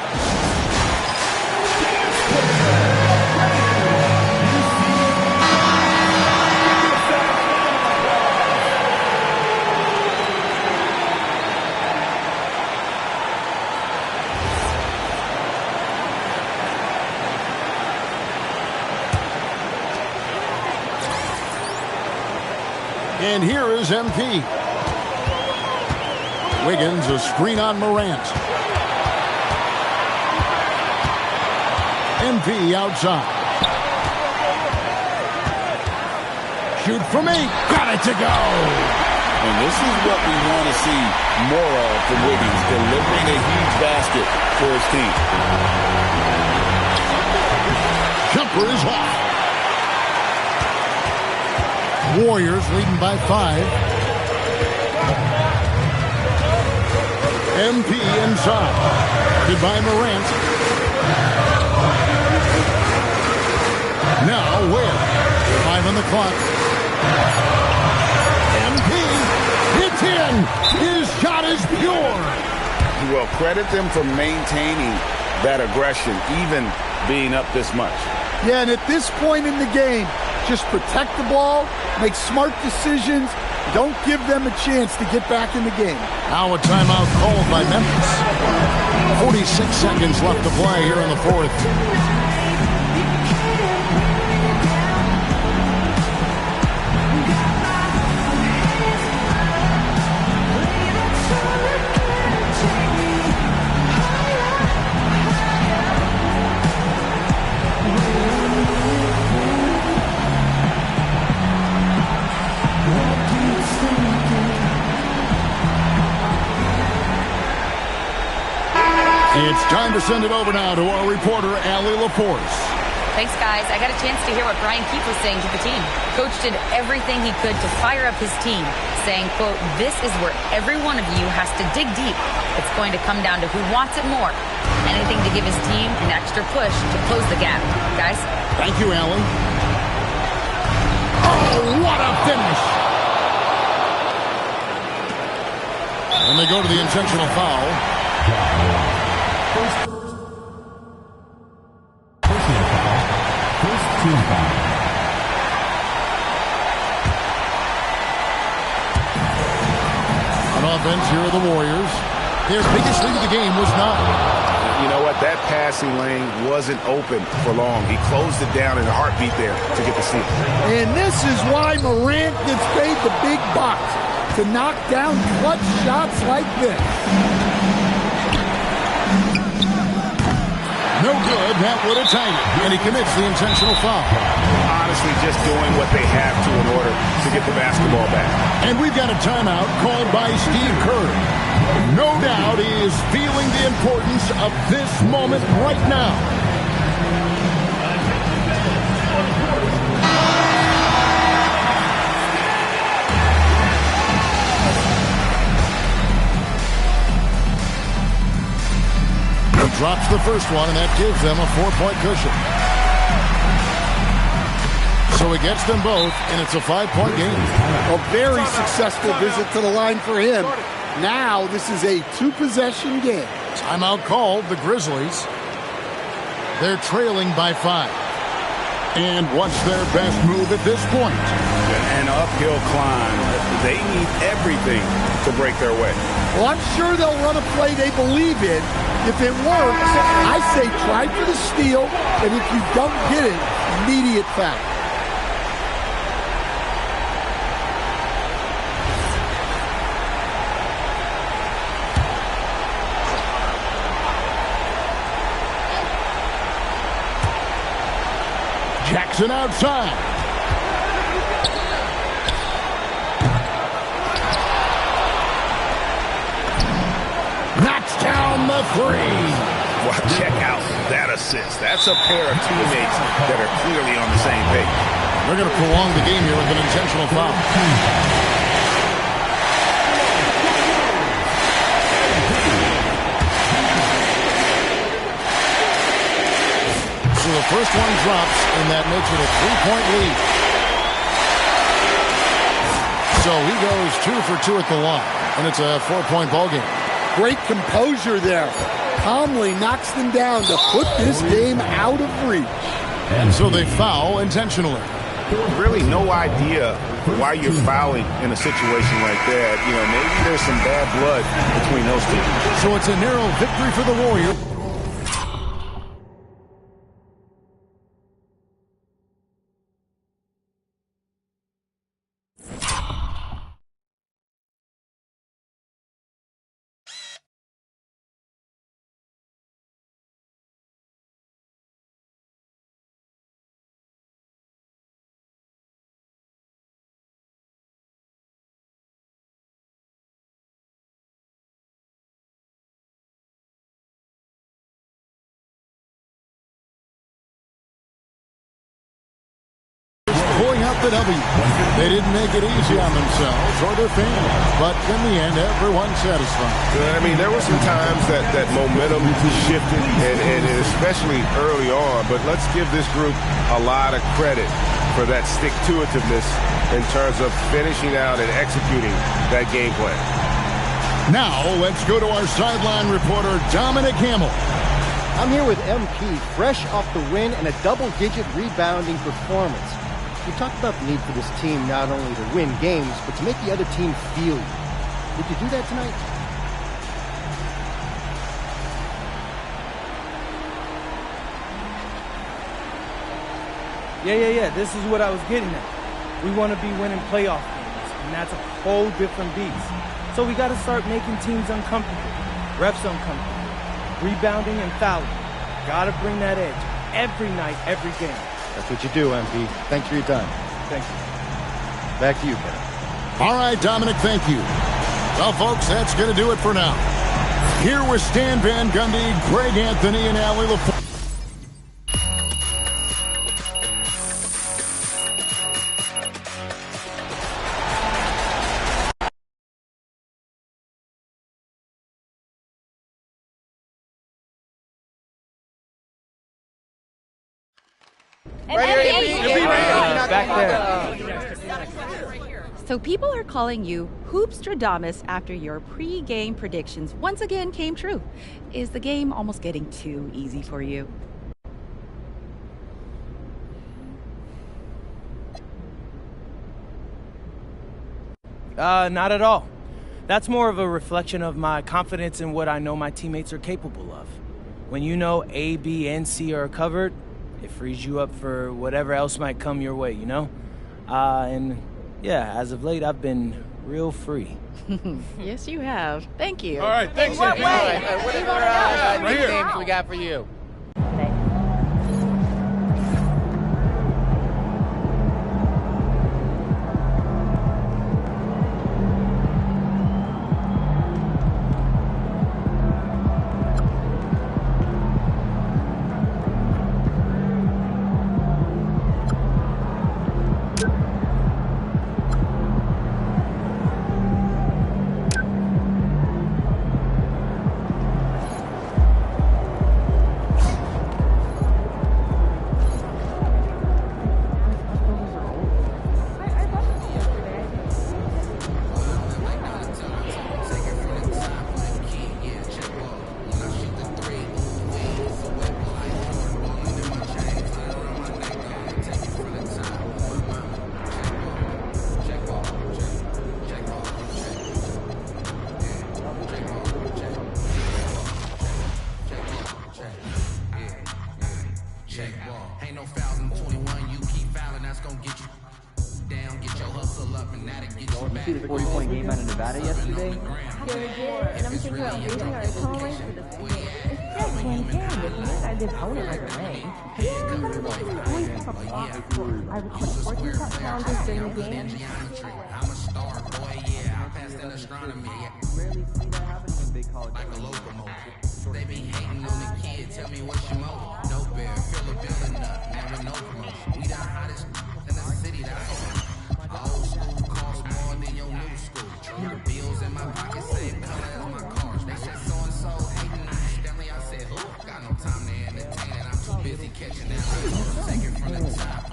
S2: And here is MP. Wiggins, a screen on Morant. MP outside. Shoot from 8. Got it to go.
S3: And this is what we want to see more of from Wiggins, delivering a huge basket for his team.
S2: Jumper is off. Warriors leading by 5. MP inside. Goodbye, Morant. Now Webb. 5 on the clock. MP. It's in. His shot is pure.
S3: Well, credit them for maintaining that aggression, even being up this much.
S5: Yeah, and at this point in the game, just protect the ball, make smart decisions, don't give them a chance to get back in the game.
S2: Now a timeout called by Memphis. 46 seconds left to play here in the fourth. It's time to send it over now to our reporter, Allie Laporte.
S4: Thanks, guys. I got a chance to hear what Brian Keefe was saying to the team. Coach did everything he could to fire up his team, saying, quote, "This is where every one of you has to dig deep. It's going to come down to who wants it more. Anything to give his team an extra push to close the gap." Guys?
S2: Thank you, Allie. Oh, what a finish! And they go to the intentional foul. On offense, here are the Warriors. Their biggest lead of the game was 9.
S3: You know what? That passing lane wasn't open for long. He closed it down in a heartbeat there to get the steal.
S5: And this is why Morant gets paid the big bucks, to knock down clutch shots like this.
S2: No good. That would have tied it. And he commits the intentional foul.
S3: Honestly, just doing what they have to in order to get the basketball back.
S2: And we've got a timeout called by Steve Kerr. No doubt he is feeling the importance of this moment right now. He drops the first one, and that gives them a 4-point cushion. So he gets them both, and it's a 5-point game.
S5: A very successful visit to the line for him. Now this is a 2-possession game.
S2: Timeout called, the Grizzlies. They're trailing by 5. And what's their best move at this point?
S3: An uphill climb. They need everything to break their way.
S5: Well, I'm sure they'll run a play they believe in. If it works, I say try for the steal, and if you don't get it, immediate foul.
S2: Jackson outside. Knocks down the three.
S1: Well, check out that assist. That's a pair of teammates that are clearly on the same page.
S2: They're going to prolong the game here with an intentional foul. So the first one drops, and that makes it a 3-point lead. So he goes 2 for 2 at the line, and it's a 4-point ball game.
S5: Great composure there. Calmly knocks them down to put this game out of reach.
S2: And so they foul intentionally.
S1: Really no idea why you're fouling in a situation like that. You know, maybe there's some bad blood between those two.
S2: So it's a narrow victory for the Warriors. Pulling out the W. They didn't make it easy on themselves or their fans, but in the end, everyone's satisfied.
S1: I mean, there were some times that momentum shifted, and especially early on, but let's give this group a lot of credit for that stick-to-itiveness in terms of finishing out and executing that game plan.
S2: Now, let's go to our sideline reporter, Dominic Hamill.
S11: I'm here with MP, fresh off the win and a double-digit rebounding performance. You talked about the need for this team not only to win games, but to make the other team feel you. Did you do that tonight?
S12: Yeah. This is what I was getting at. We want to be winning playoff games, and that's a whole different beast. So we got to start making teams uncomfortable, refs uncomfortable, rebounding and fouling. Got to bring that edge every night, every game.
S11: That's what you do, MP. Thanks for your time.
S12: Thank you.
S11: Back to you, Kevin.
S2: All right, Dominic, thank you. Well, folks, that's going to do it for now. Here with Stan Van Gundy, Greg Anthony, and Allie LaFleur.
S12: Back there.
S13: So people are calling you Hoopstradamus after your pre-game predictions once again came true. Is the game almost getting too easy for you?
S12: Not at all. That's more of a reflection of my confidence in what I know my teammates are capable of. When you know A, B, and C are covered, it frees you up for whatever else might come your way, you know? And yeah, as of late, I've been real free.
S13: Yes, you have. Thank you.
S14: All right, thanks.
S13: What way?
S14: What are
S13: Right here.
S14: games we got for you?
S15: see the 40-point game out of Nevada yesterday?
S16: Yeah, we did. And I'm thinking about losing our opponent for this game. It's just one game. If you guys the opponent right away. Yeah, but we always have a block score. I record 14 touchdowns during the game.
S17: I'm a star, boy, yeah. I passed in astronomy.
S15: Rarely see that happening in big college.
S17: Like a locomotive. They be hating on the kid. Tell me what's your motive. No bear, fill a building up. Never no promotion. We the hottest in the city, that's all. Old school costs more than your new school. Bills in my pocket, same color as my cars. They said so and so hating on Stanley. I said, who? Got no time to entertain it. I'm too busy catching that. Take it from the top.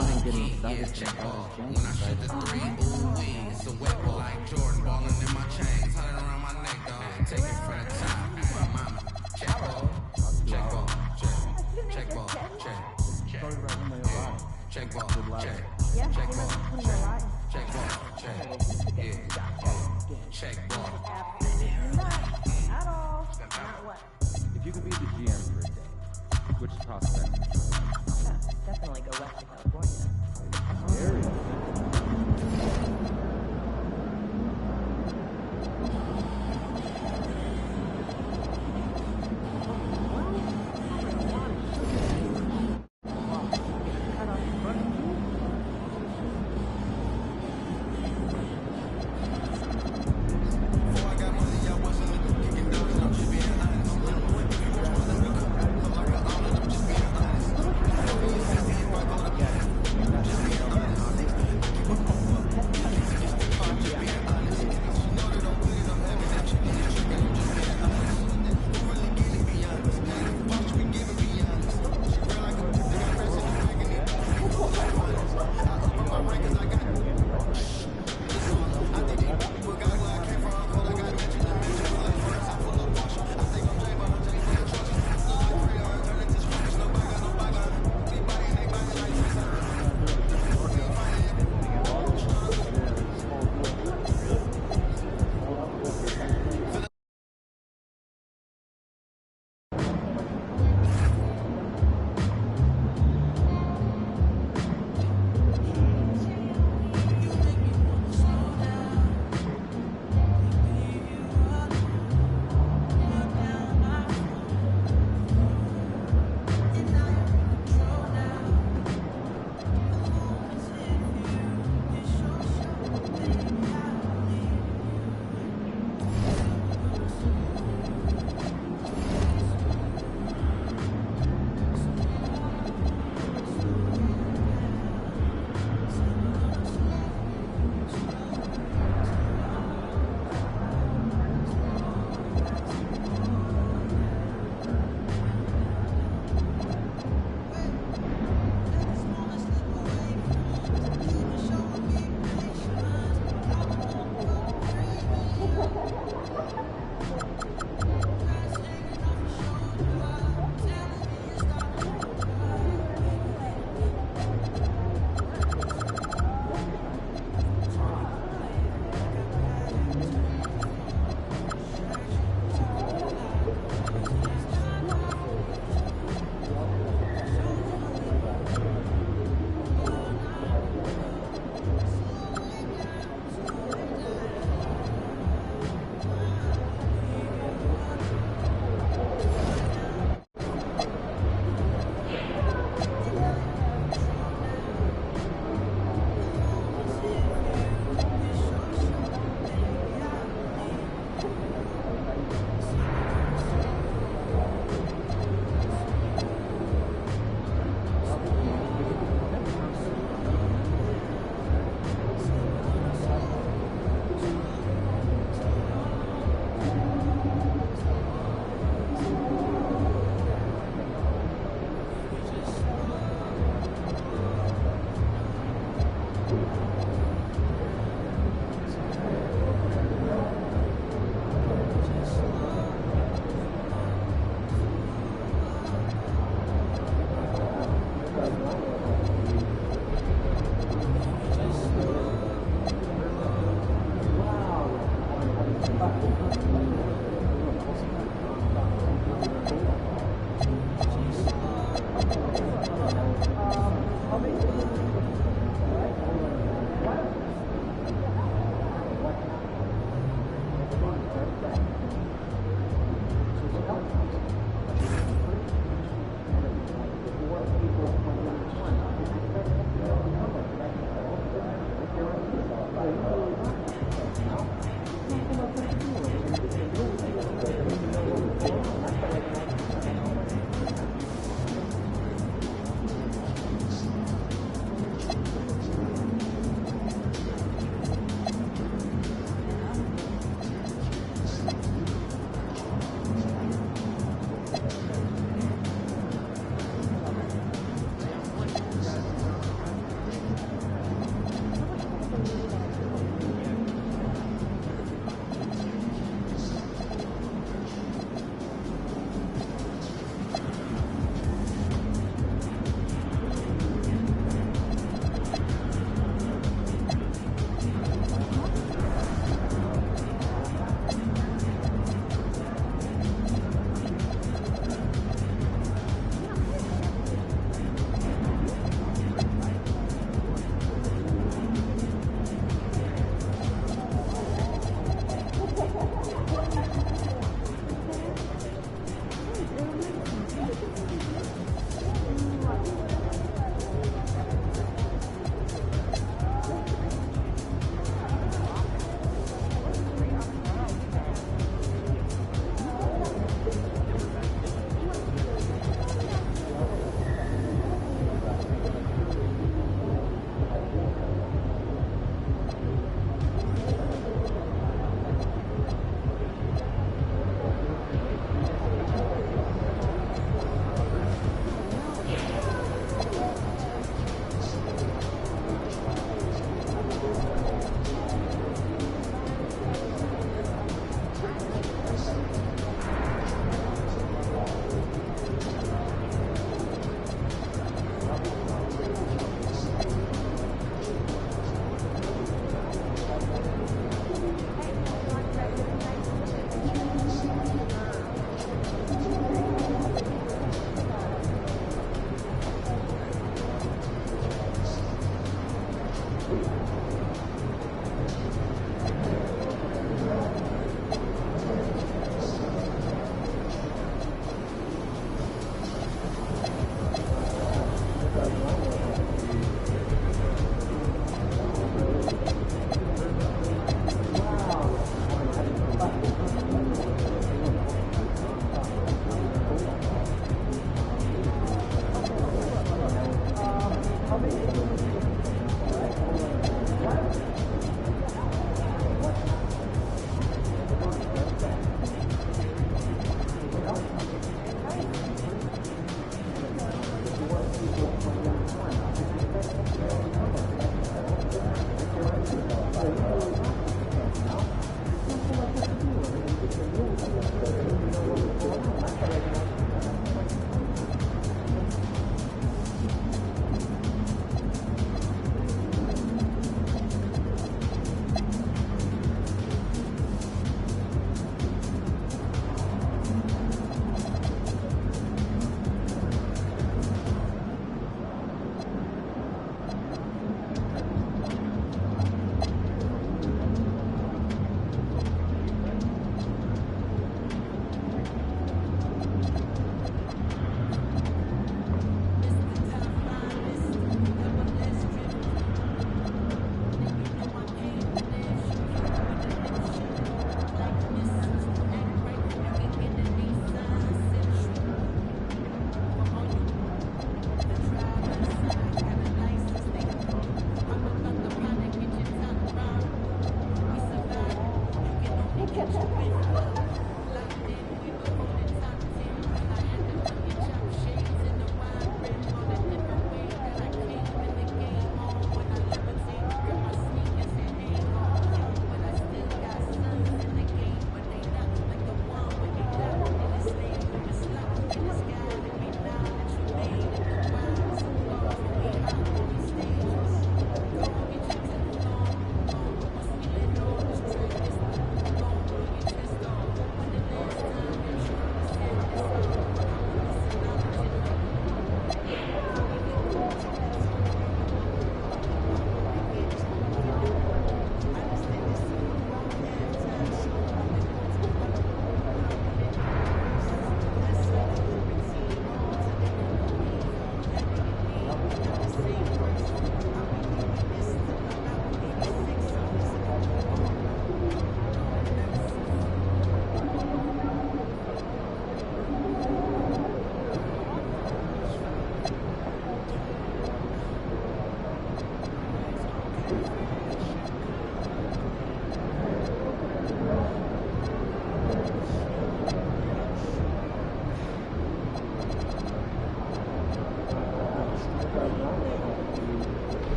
S17: Yeah, check ball. When I shoot the three, ooh wee, it's a weapon like Jordan balling in my chains, 100 around my neck, dog. Take it from the top. My mama, check ball, check ball, check ball, check. Check ball, check. Check ball, check. Check ball, check. Yeah. Check ball.
S16: At all. Not what?
S15: If you could be the GM for a day, which prospect?
S16: Definitely go west to California.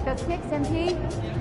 S16: Those kicks, MP.